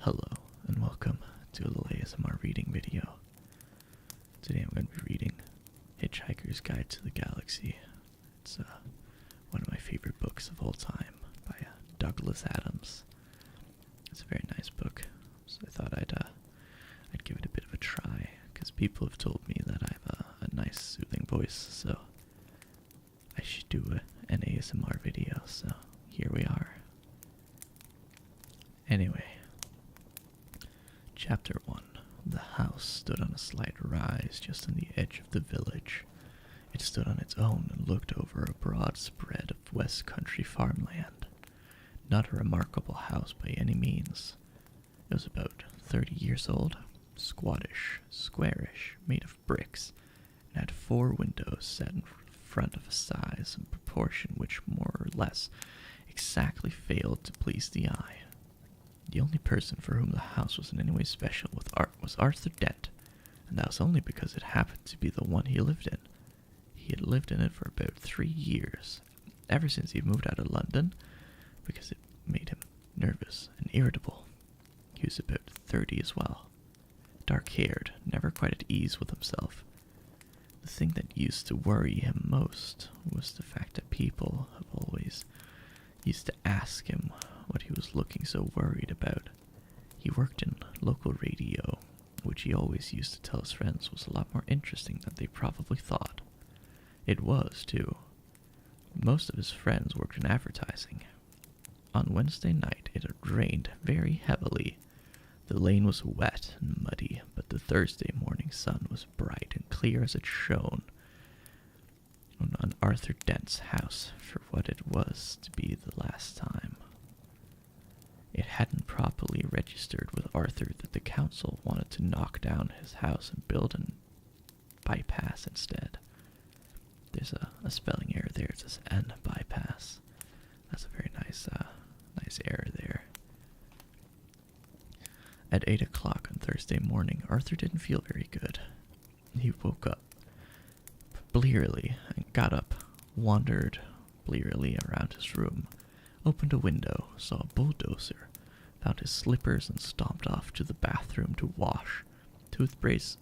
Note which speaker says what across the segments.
Speaker 1: Hello, and welcome to a little ASMR reading video. Today I'm going to be reading Hitchhiker's Guide to the Galaxy. It's one of my favorite books of all time by Douglas Adams. It's a very nice book, so I thought I'd give it a bit of a try, because people have told me that I have a nice soothing voice, so I should do an ASMR video, so here we are. Anyway. Chapter 1. The house stood on a slight rise just on the edge of the village. It stood on its own and looked over a broad spread of West Country farmland. Not a remarkable house by any means. It was about 30 years old, squattish, squarish, made of bricks, and had 4 windows set in front of a size and proportion which more or less exactly failed to please the eye. The only person for whom the house was in any way special was Arthur Dent, and that was only because it happened to be the one he lived in. He had lived in it for about 3 years, ever since he moved out of London, because it made him nervous and irritable. He was about 30 as well, dark-haired, never quite at ease with himself. The thing that used to worry him most was the fact that people have always used to ask him what he was looking so worried about. He worked in local radio, which he always used to tell his friends was a lot more interesting than they probably thought. It was, too. Most of his friends worked in advertising. On Wednesday night, it had rained very heavily. The lane was wet and muddy, but the Thursday morning sun was bright and clear as it shone on Arthur Dent's house for what it was to be the last time. It hadn't properly registered with Arthur that the council wanted to knock down his house and build a bypass instead. There's a spelling error there. It says N bypass. That's a very nice error there. At 8 o'clock on Thursday morning, Arthur didn't feel very good. He woke up blearily and got up, wandered blearily around his room, opened a window, saw a bulldozer, found his slippers and stomped off to the bathroom to wash, toothpaste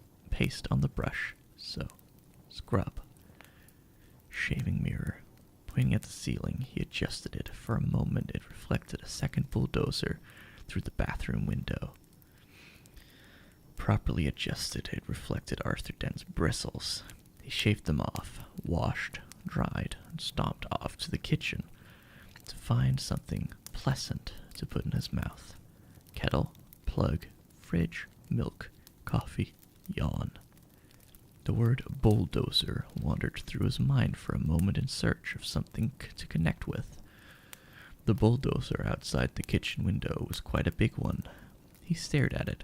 Speaker 1: on the brush, scrub. Shaving mirror. Pointing at the ceiling, he adjusted it. For a moment it reflected a second bulldozer through the bathroom window. Properly adjusted, it reflected Arthur Dent's bristles. He shaved them off, washed, dried, and stomped off to the kitchen to find something pleasant to put in his mouth. Kettle, plug, fridge, milk, coffee, yawn. The word bulldozer wandered through his mind for a moment in search of something to connect with. The bulldozer outside the kitchen window was quite a big one. He stared at it.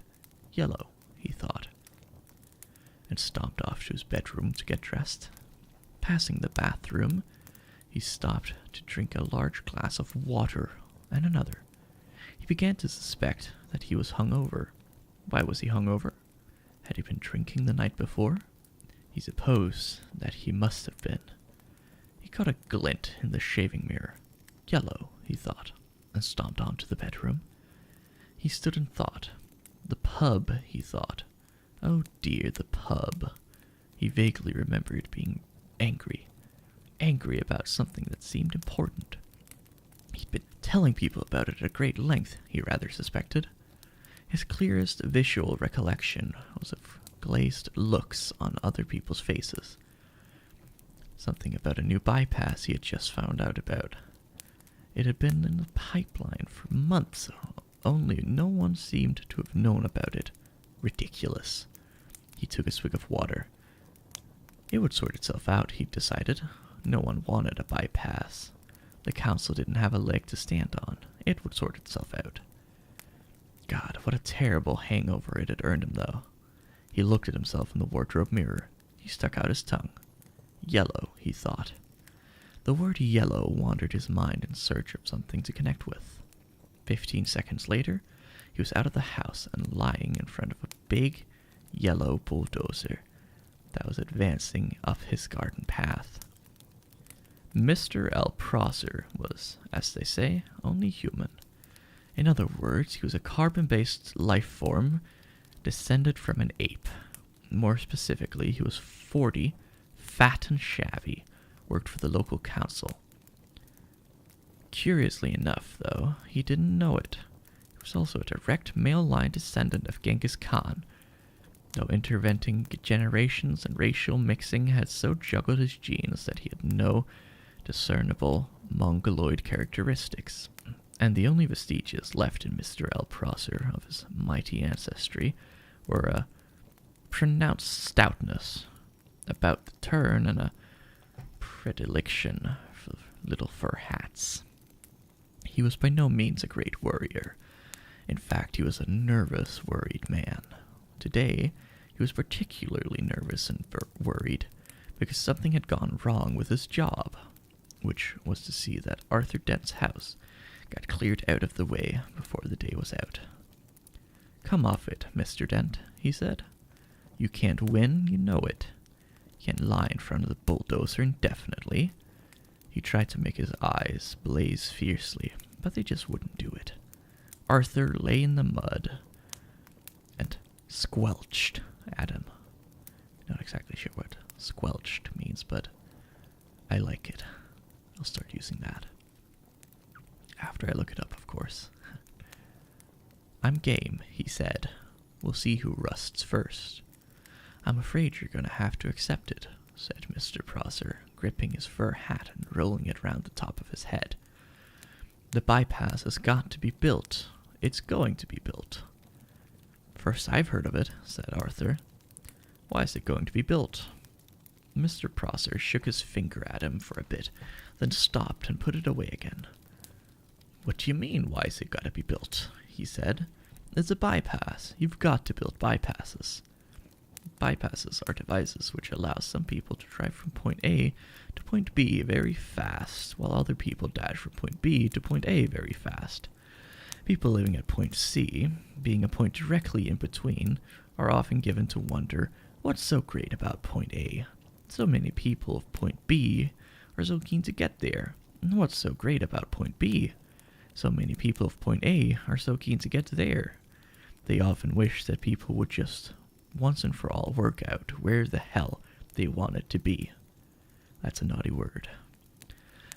Speaker 1: Yellow, he thought, and stomped off to his bedroom to get dressed. Passing the bathroom, he stopped to drink a large glass of water and another. He began to suspect that he was hungover. Why was he hungover? Had he been drinking the night before? He supposed that he must have been. He caught a glint in the shaving mirror. Yellow, he thought, and stomped on to the bedroom. He stood and thought. The pub, he thought. Oh dear, the pub. He vaguely remembered being angry about something that seemed important. He'd been telling people about it at great length, he rather suspected. His clearest visual recollection was of glazed looks on other people's faces. Something about a new bypass he had just found out about. It had been in the pipeline for months, only no one seemed to have known about it. Ridiculous. He took a swig of water. It would sort itself out, he decided. No one wanted a bypass. The council didn't have a leg to stand on. It would sort itself out. God, what a terrible hangover it had earned him, though. He looked at himself in the wardrobe mirror. He stuck out his tongue. Yellow, he thought. The word yellow wandered his mind in search of something to connect with. 15 seconds later, he was out of the house and lying in front of a big, yellow bulldozer that was advancing up his garden path. Mr. L. Prosser was, as they say, only human. In other words, he was a carbon-based life form descended from an ape. More specifically, he was 40, fat and shabby, worked for the local council. Curiously enough, though, he didn't know it. He was also a direct male line descendant of Genghis Khan, though interventing generations and racial mixing had so juggled his genes that he had no discernible Mongoloid characteristics, and the only vestiges left in Mr. L. Prosser of his mighty ancestry were a pronounced stoutness about the turn and a predilection for little fur hats. He was by no means a great worrier. In fact, he was a nervous, worried man. Today, he was particularly nervous and worried because something had gone wrong with his job, which was to see that Arthur Dent's house got cleared out of the way before the day was out. "Come off it, Mr. Dent," he said. "You can't win, you know it. You can't lie in front of the bulldozer indefinitely." He tried to make his eyes blaze fiercely, but they just wouldn't do it. Arthur lay in the mud and squelched at him. Not exactly sure what squelched means, but I like it. I'll start using that. After I look it up, of course. "I'm game," he said. "We'll see who rusts first." "I'm afraid you're going to have to accept it," said Mr. Prosser, gripping his fur hat and rolling it round the top of his head. "The bypass has got to be built. It's going to be built." "First I've heard of it," said Arthur. "Why is it going to be built?" Mr. Prosser shook his finger at him for a bit, then stopped and put it away again. "What do you mean, why is it got to be built?" he said. "It's a bypass. You've got to build bypasses." Bypasses are devices which allow some people to drive from point A to point B very fast, while other people dash from point B to point A very fast. People living at point C, being a point directly in between, are often given to wonder what's so great about point A. So many people of point B are so keen to get there. And what's so great about point B? So many people of point A are so keen to get there. They often wish that people would just once and for all work out where the hell they want it to be. That's a naughty word.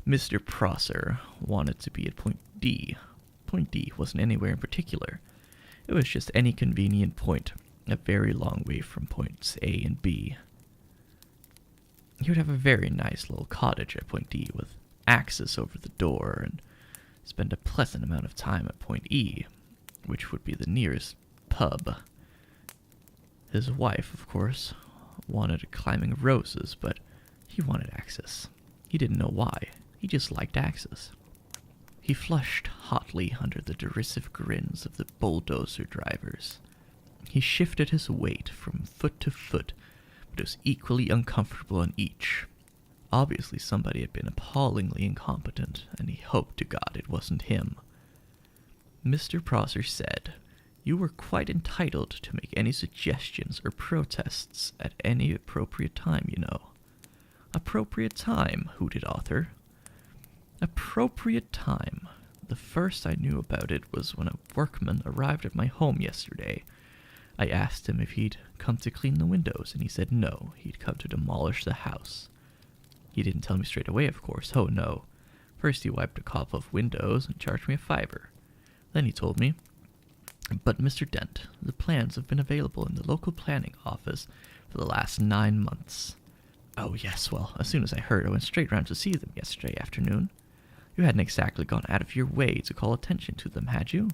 Speaker 1: Mr. Prosser wanted to be at point D. Point D wasn't anywhere in particular. It was just any convenient point, a very long way from points A and B. He would have a very nice little cottage at point D with access over the door and spend a pleasant amount of time at point E, which would be the nearest pub. His wife, of course, wanted a climbing of roses, but he wanted access. He didn't know why. He just liked access. He flushed hotly under the derisive grins of the bulldozer drivers. He shifted his weight from foot to foot, but it was equally uncomfortable on each. Obviously somebody had been appallingly incompetent, and he hoped to God it wasn't him. Mr. Prosser said, "You were quite entitled to make any suggestions or protests at any appropriate time, you know." "Appropriate time," hooted Arthur. "Appropriate time. The first I knew about it was when a workman arrived at my home yesterday. I asked him if he'd come to clean the windows, and he said no, he'd come to demolish the house. He didn't tell me straight away, of course. Oh, no. First he wiped a couple of windows and charged me $5. Then he told me, 'But, Mr. Dent, the plans have been available in the local planning office for the last 9 months. "Oh, yes, well, as soon as I heard, I went straight round to see them yesterday afternoon. You hadn't exactly gone out of your way to call attention to them, had you?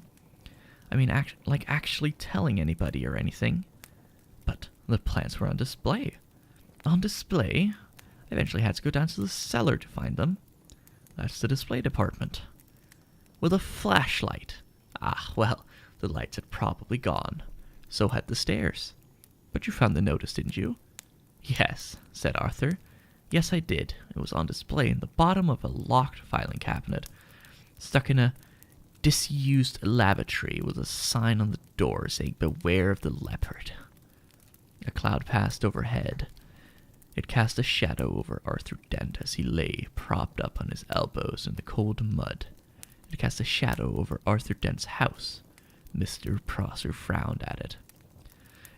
Speaker 1: I mean, actually telling anybody or anything. But the plans were on display." "On display? I eventually had to go down to the cellar to find them." "That's the display department." "With a flashlight? Ah, well, the lights had probably gone. So had the stairs. But you found the notice, didn't you?" "Yes," said Arthur. "Yes, I did. It was on display in the bottom of a locked filing cabinet, stuck in a disused lavatory with a sign on the door saying, 'Beware of the leopard.'" A cloud passed overhead. It cast a shadow over Arthur Dent as he lay propped up on his elbows in the cold mud, It cast a shadow over Arthur Dent's house. Mr. Prosser frowned at it.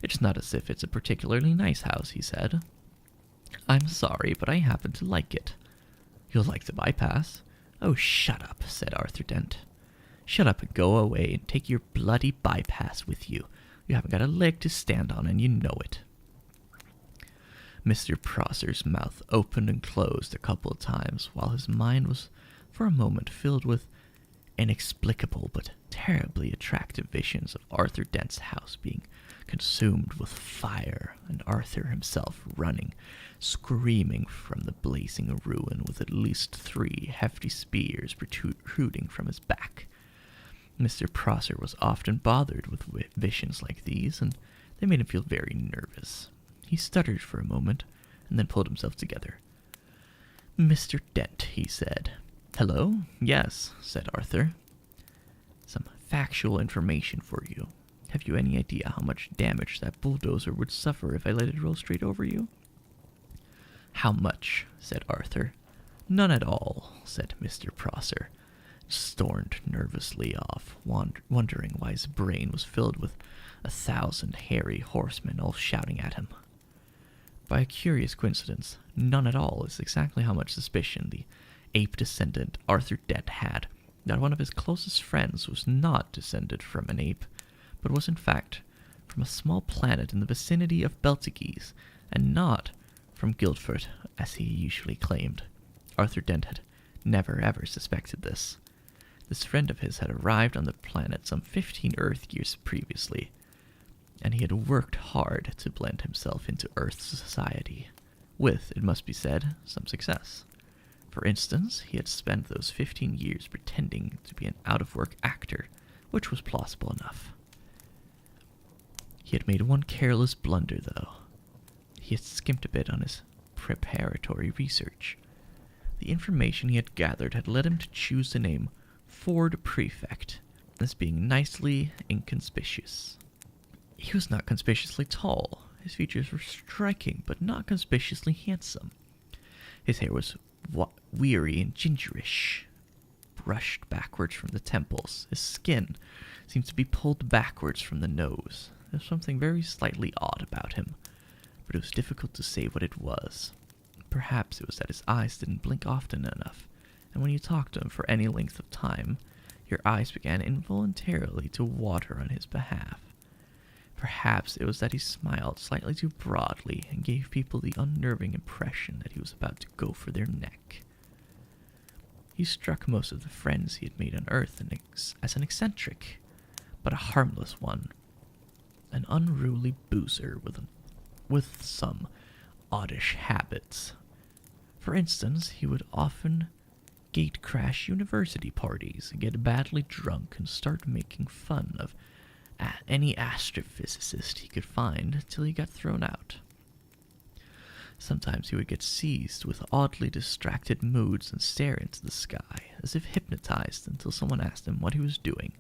Speaker 1: It's not as if it's a particularly nice house, he said. I'm sorry, but I happen to like it. You'll like the bypass? Oh, shut up, said Arthur Dent. Shut up and go away and take your bloody bypass with you. You haven't got a leg to stand on, and you know it. Mr. Prosser's mouth opened and closed a couple of times, while his mind was for a moment filled with inexplicable but terribly attractive visions of Arthur Dent's house being consumed with fire, and Arthur himself running, screaming from the blazing ruin with at least 3 hefty spears protruding from his back. Mr. Prosser was often bothered with visions like these, and they made him feel very nervous. He stuttered for a moment, and then pulled himself together. Mr. Dent, he said. Hello? Yes, said Arthur. Some factual information for you. Have you any idea how much damage that bulldozer would suffer if I let it roll straight over you? How much? Said Arthur. None at all, said Mr. Prosser, stormed nervously off, wondering why his brain was filled with 1,000 hairy horsemen all shouting at him. By a curious coincidence, none at all is exactly how much suspicion the ape descendant Arthur Dent had that one of his closest friends was not descended from an ape, but was in fact from a small planet in the vicinity of Beltagese, and not from Guildford, as he usually claimed. Arthur Dent had never ever suspected this. This friend of his had arrived on the planet some 15 Earth years previously, and he had worked hard to blend himself into Earth's society, with, it must be said, some success. For instance, he had spent those 15 years pretending to be an out-of-work actor, which was plausible enough. He had made one careless blunder, though. He had skimped a bit on his preparatory research. The information he had gathered had led him to choose the name Ford Prefect as being nicely inconspicuous. He was not conspicuously tall. His features were striking, but not conspicuously handsome. His hair was weary and gingerish, brushed backwards from the temples. His skin seemed to be pulled backwards from the nose. There was something very slightly odd about him, but it was difficult to say what it was. Perhaps it was that his eyes didn't blink often enough, and when you talked to him for any length of time, your eyes began involuntarily to water on his behalf. Perhaps it was that he smiled slightly too broadly and gave people the unnerving impression that he was about to go for their neck. He struck most of the friends he had made on Earth as an eccentric, but a harmless one. An unruly boozer with some oddish habits. For instance, he would often gate crash university parties, get badly drunk, and start making fun of any astrophysicist he could find till he got thrown out. Sometimes he would get seized with oddly distracted moods and stare into the sky, as if hypnotized, until someone asked him what he was doing.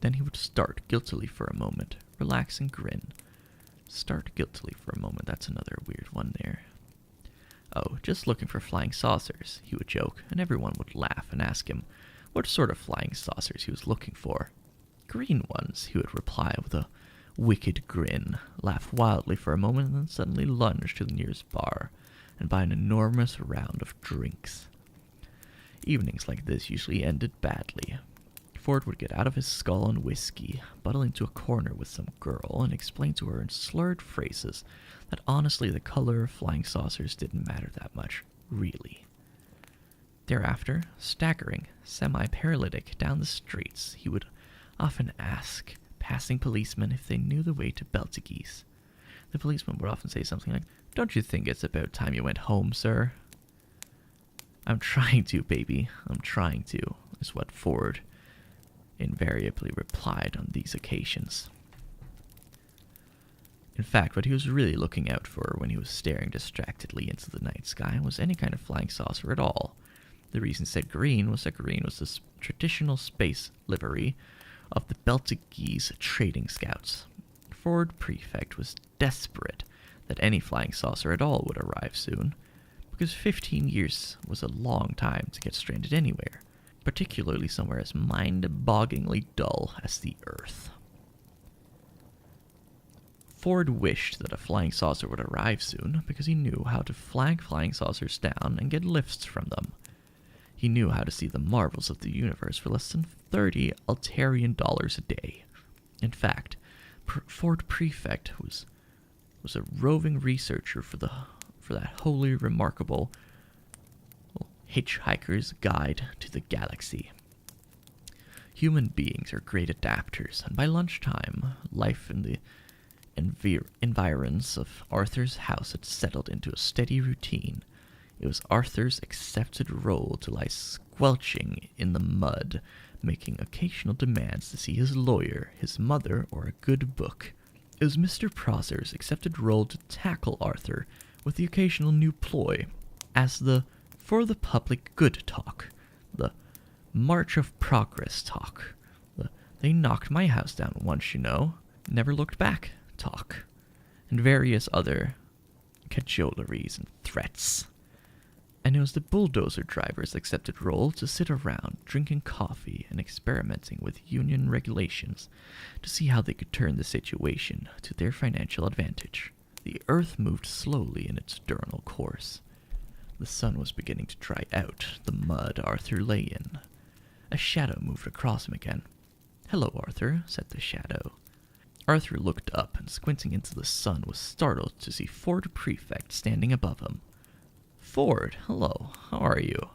Speaker 1: Then he would start guiltily for a moment, relax and grin. Start guiltily for a moment, that's another weird one there. Oh, just looking for flying saucers, he would joke, and everyone would laugh and ask him what sort of flying saucers he was looking for. Green ones, he would reply with a wicked grin, laugh wildly for a moment, and then suddenly lunge to the nearest bar and buy an enormous round of drinks. Evenings like this usually ended badly. Ford would get out of his skull and whiskey, bundle into a corner with some girl, and explain to her in slurred phrases that honestly the color of flying saucers didn't matter that much, really. Thereafter, staggering, semi-paralytic down the streets, he would often ask passing policemen if they knew the way to Beltagese. The policeman would often say something like, "Don't you think it's about time you went home, sir?" "I'm trying to, baby. I'm trying to," is what Ford invariably replied on these occasions. In fact, what he was really looking out for when he was staring distractedly into the night sky was any kind of flying saucer at all. The reason he said green was that green was the traditional space livery of the Beltagese trading scouts. Ford Prefect was desperate that any flying saucer at all would arrive soon, because 15 years was a long time to get stranded anywhere. particularly somewhere as mind-bogglingly dull as the Earth. Ford wished that a flying saucer would arrive soon because he knew how to flag flying saucers down and get lifts from them. He knew how to see the marvels of the universe for less than 30 Altarian dollars a day. In fact, Ford Prefect was a roving researcher for that wholly remarkable Hitchhiker's Guide to the Galaxy. Human beings are great adapters, and by lunchtime, life in the environs of Arthur's house had settled into a steady routine. It was Arthur's accepted role to lie squelching in the mud, making occasional demands to see his lawyer, his mother, or a good book. It was Mr. Prosser's accepted role to tackle Arthur with the occasional new ploy, as the for the public good talk, the March of Progress talk, the they knocked my house down once, you know, never looked back talk, and various other cajoleries and threats. And it was the bulldozer driver's accepted role to sit around drinking coffee and experimenting with union regulations to see how they could turn the situation to their financial advantage. The earth moved slowly in its diurnal course. The sun was beginning to dry out the mud Arthur lay in. A shadow moved across him again. "Hello, Arthur," said the shadow. Arthur looked up and, squinting into the sun, was startled to see Ford Prefect standing above him. "Ford, hello, how are you?"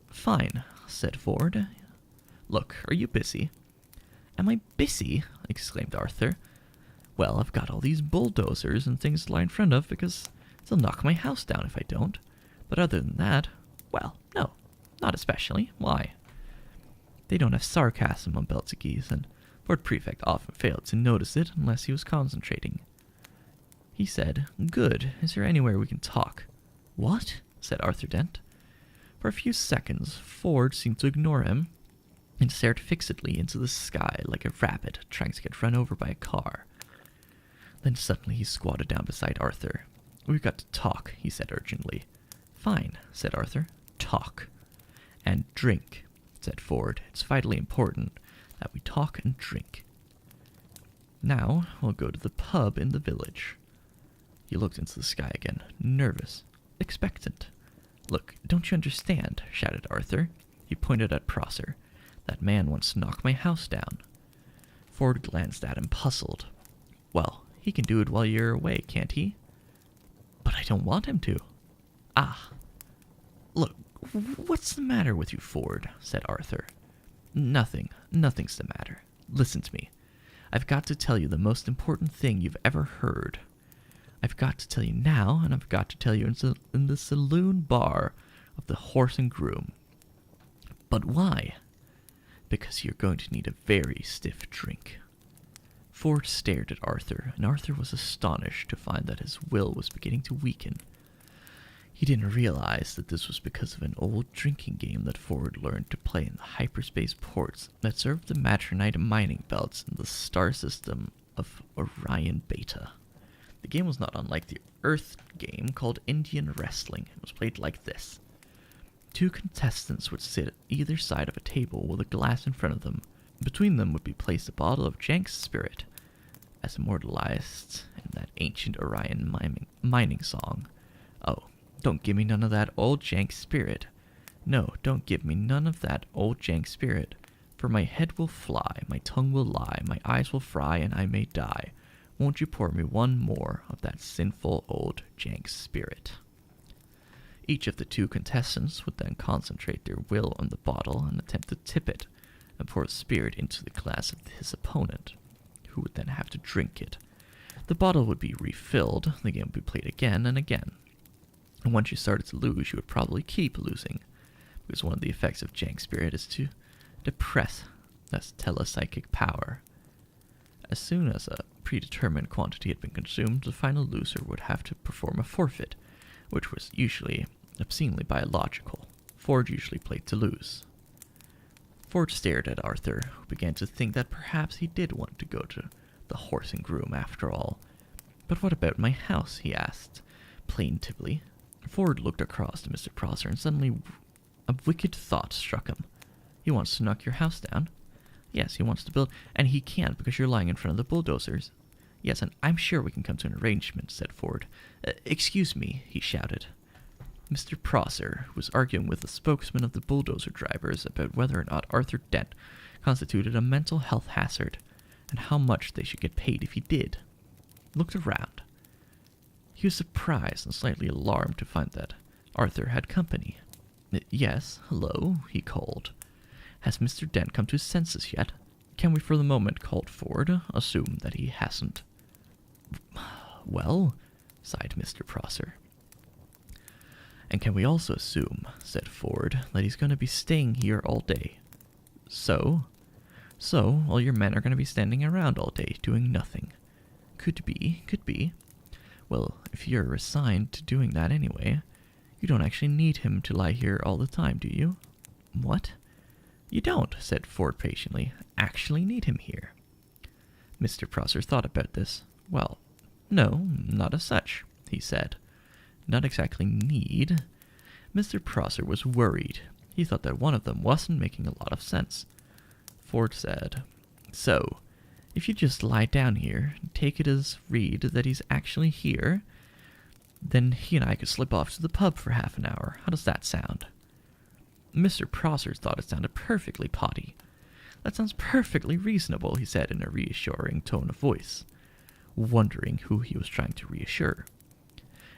Speaker 1: "Fine," said Ford. "Look, are you busy?" "Am I busy?" exclaimed Arthur. "Well, I've got all these bulldozers and things to lie in front of because they'll knock my house down if I don't. But other than that, well, no, not especially. Why?" They don't have sarcasm on Belzegese, and Ford Prefect often failed to notice it unless he was concentrating. He said, "Good, is there anywhere we can talk?" "What?" said Arthur Dent. For a few seconds, Ford seemed to ignore him and stared fixedly into the sky like a rabbit trying to get run over by a car. Then suddenly he squatted down beside Arthur. "We've got to talk," he said urgently. "Fine," said Arthur. "Talk." "And drink," said Ford. "It's vitally important that we talk and drink. Now we'll go to the pub in the village." He looked into the sky again, nervous, expectant. "Look, don't you understand?" shouted Arthur. He pointed at Prosser. "That man wants to knock my house down." Ford glanced at him, puzzled. "Well, he can do it while you're away, can't he?" "But I don't want him to." "Ah. Look, what's the matter with you, Ford?" said Arthur. Nothing's the matter. Listen to me. I've got to tell you the most important thing you've ever heard. I've got to tell you now, and I've got to tell you in the saloon bar of the Horse and Groom. But why? Because you're going to need a very stiff drink. Ford stared at Arthur, and Arthur was astonished to find that his will was beginning to weaken. He didn't realize that this was because of an old drinking game that Ford learned to play in the hyperspace ports that served the Matronite mining belts in the star system of Orion Beta. The game was not unlike the Earth game called Indian Wrestling. It was played like this. 2 contestants would sit at either side of a table with a glass in front of them. Between them would be placed a bottle of Jank's spirit, as immortalized in that ancient Orion mining song. Oh, don't give me none of that old jank spirit. No, don't give me none of that old jank spirit. For my head will fly, my tongue will lie, my eyes will fry, and I may die. Won't you pour me one more of that sinful old jank spirit?" Each of the 2 contestants would then concentrate their will on the bottle and attempt to tip it and pour the spirit into the glass of his opponent, who would then have to drink it. The bottle would be refilled, the game would be played again and again. And once you started to lose, you would probably keep losing, because one of the effects of jank spirit is to depress that telepsychic power. As soon as a predetermined quantity had been consumed, the final loser would have to perform a forfeit, which was usually obscenely biological. Ford usually played to lose. Ford stared at Arthur, who began to think that perhaps he did want to go to the Horse and Groom after all. "But what about my house?" he asked, plaintively. Ford looked across to Mr. Prosser, and suddenly a wicked thought struck him. He wants to knock your house down. Yes, he wants to build, and he can't because you're lying in front of the bulldozers. Yes, and I'm sure we can come to an arrangement, said Ford. Excuse me, he shouted. Mr. Prosser was arguing with the spokesman of the bulldozer drivers about whether or not Arthur Dent constituted a mental health hazard, and how much they should get paid if he did. He looked around. He was surprised and slightly alarmed to find that Arthur had company. Yes, hello, he called. Has Mr. Dent come to his senses yet? Can we for the moment, called Ford, assume that he hasn't? Well, sighed Mr. Prosser. And can we also assume, said Ford, that he's going to be staying here all day? So all your men are going to be standing around all day, doing nothing. Could be. Well, if you're resigned to doing that anyway, you don't actually need him to lie here all the time, do you? What? You don't, said Ford patiently, actually need him here. Mr. Prosser thought about this. Well, no, not as such, he said. Not exactly need. Mr. Prosser was worried. He thought that one of them wasn't making a lot of sense. Ford said, So, if you just lie down here, take it as read that he's actually here, then he and I could slip off to the pub for half an hour. How does that sound? Mr. Prosser thought it sounded perfectly potty. That sounds perfectly reasonable, he said in a reassuring tone of voice, wondering who he was trying to reassure.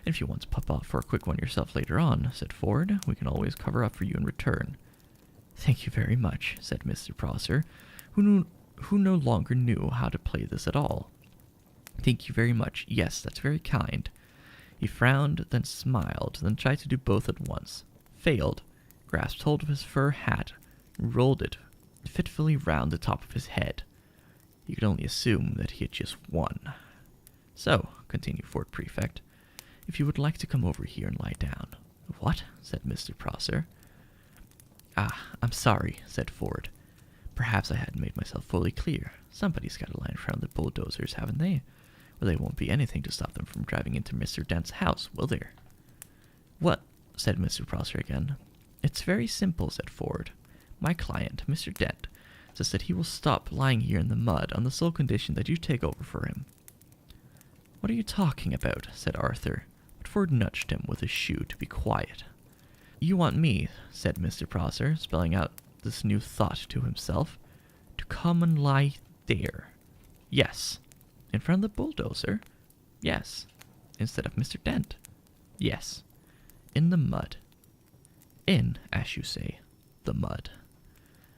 Speaker 1: And if you want to pop off for a quick one yourself later on, said Ford, we can always cover up for you in return. Thank you very much, said Mr. Prosser, who no longer knew how to play this at all. Thank you very much. Yes, that's very kind. He frowned, then smiled, then tried to do both at once. Failed, grasped hold of his fur hat, and rolled it fitfully round the top of his head. You could only assume that he had just won. So, continued Ford Prefect, if you would like to come over here and lie down. What? Said Mr. Prosser. I'm sorry, said Ford. Perhaps I hadn't made myself fully clear. Somebody's got to lie in front of the bulldozers, haven't they? Well, there won't be anything to stop them from driving into Mr. Dent's house, will there? What? Said Mr. Prosser again. It's very simple, said Ford. My client, Mr. Dent, says that he will stop lying here in the mud on the sole condition that you take over for him. What are you talking about? Said Arthur, but Ford nudged him with his shoe to be quiet. You want me, said Mr. Prosser, spelling out this new thought to himself, to come and lie there. Yes. In front of the bulldozer? Yes. Instead of Mr. Dent? Yes. In the mud. In, as you say, the mud.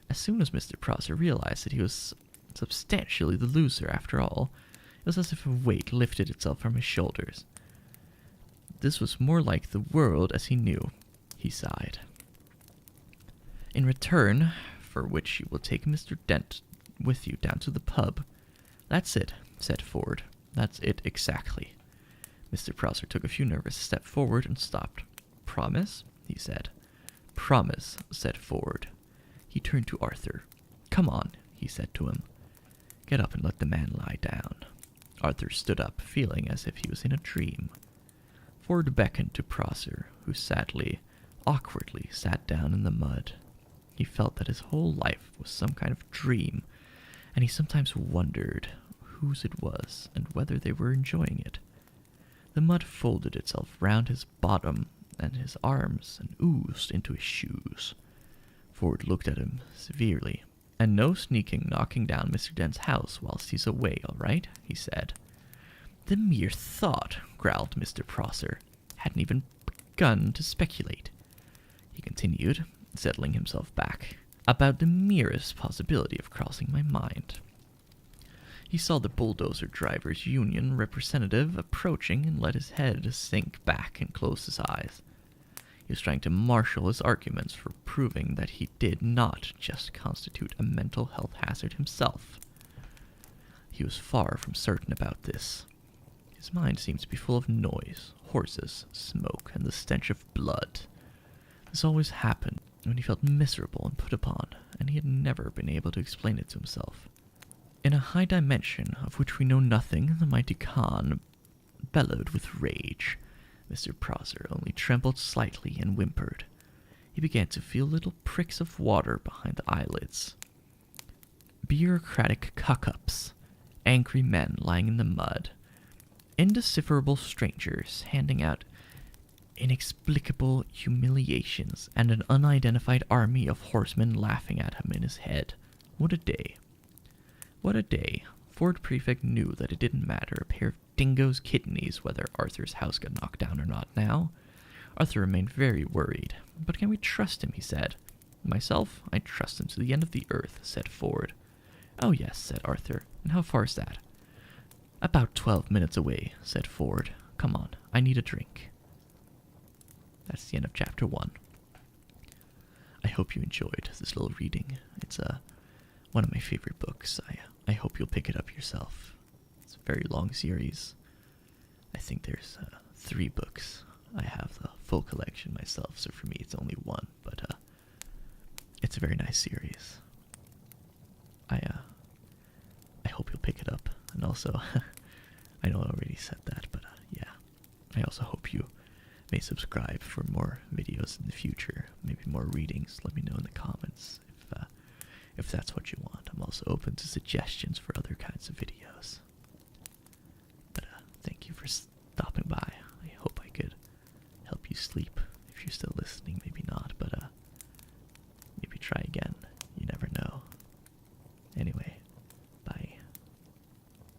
Speaker 1: As soon as Mr. Prosser realized that he was substantially the loser after all, it was as if a weight lifted itself from his shoulders. This was more like the world as he knew, he sighed. In return, for which you will take Mr. Dent with you down to the pub. That's it, said Ford. That's it exactly. Mr. Prosser took a few nervous steps forward and stopped. Promise? He said. Promise, said Ford. He turned to Arthur. Come on, he said to him. Get up and let the man lie down. Arthur stood up, feeling as if he was in a dream. Ford beckoned to Prosser, who sadly, awkwardly sat down in the mud. He felt that his whole life was some kind of dream, and he sometimes wondered whose it was and whether they were enjoying it. The mud folded itself round his bottom and his arms and oozed into his shoes. Ford looked at him severely. And no sneaking knocking down Mr. Dent's house whilst he's away, all right? He said. The mere thought, growled Mr. Prosser. Hadn't even begun to speculate. He continued, settling himself back, about the merest possibility of crossing my mind. He saw the bulldozer drivers' union representative approaching and let his head sink back and close his eyes. He was trying to marshal his arguments for proving that he did not just constitute a mental health hazard himself. He was far from certain about this. His mind seemed to be full of noise, horses, smoke, and the stench of blood. This always happened when he felt miserable and put upon, and he had never been able to explain it to himself. In a high dimension of which we know nothing, the mighty Khan bellowed with rage. Mr. Prosser only trembled slightly and whimpered. he began to feel little pricks of water behind the eyelids. Bureaucratic cuck-ups, angry men lying in the mud, indecipherable strangers handing out inexplicable humiliations, and an unidentified army of horsemen laughing at him in his head. What a day. What a day. Ford Prefect knew that it didn't matter a pair of dingoes' kidneys whether Arthur's house got knocked down or not now. Arthur remained very worried. But can we trust him, he said. Myself, I trust him to the end of the earth, said Ford. Oh yes, said Arthur. And how far is that? About 12 minutes away, said Ford. Come on, I need a drink. That's the end of chapter 1. I hope you enjoyed this little reading. It's one of my favorite books. I hope you'll pick it up yourself. It's a very long series. I think there's 3 books. I have the full collection myself, so for me it's only 1, but it's a very nice series. I hope you'll pick it up, and also, I know I already said that, but yeah, I also hope you may subscribe for more videos in the future, maybe more readings. Let me know in the comments if that's what you want. I'm also open to suggestions for other kinds of videos.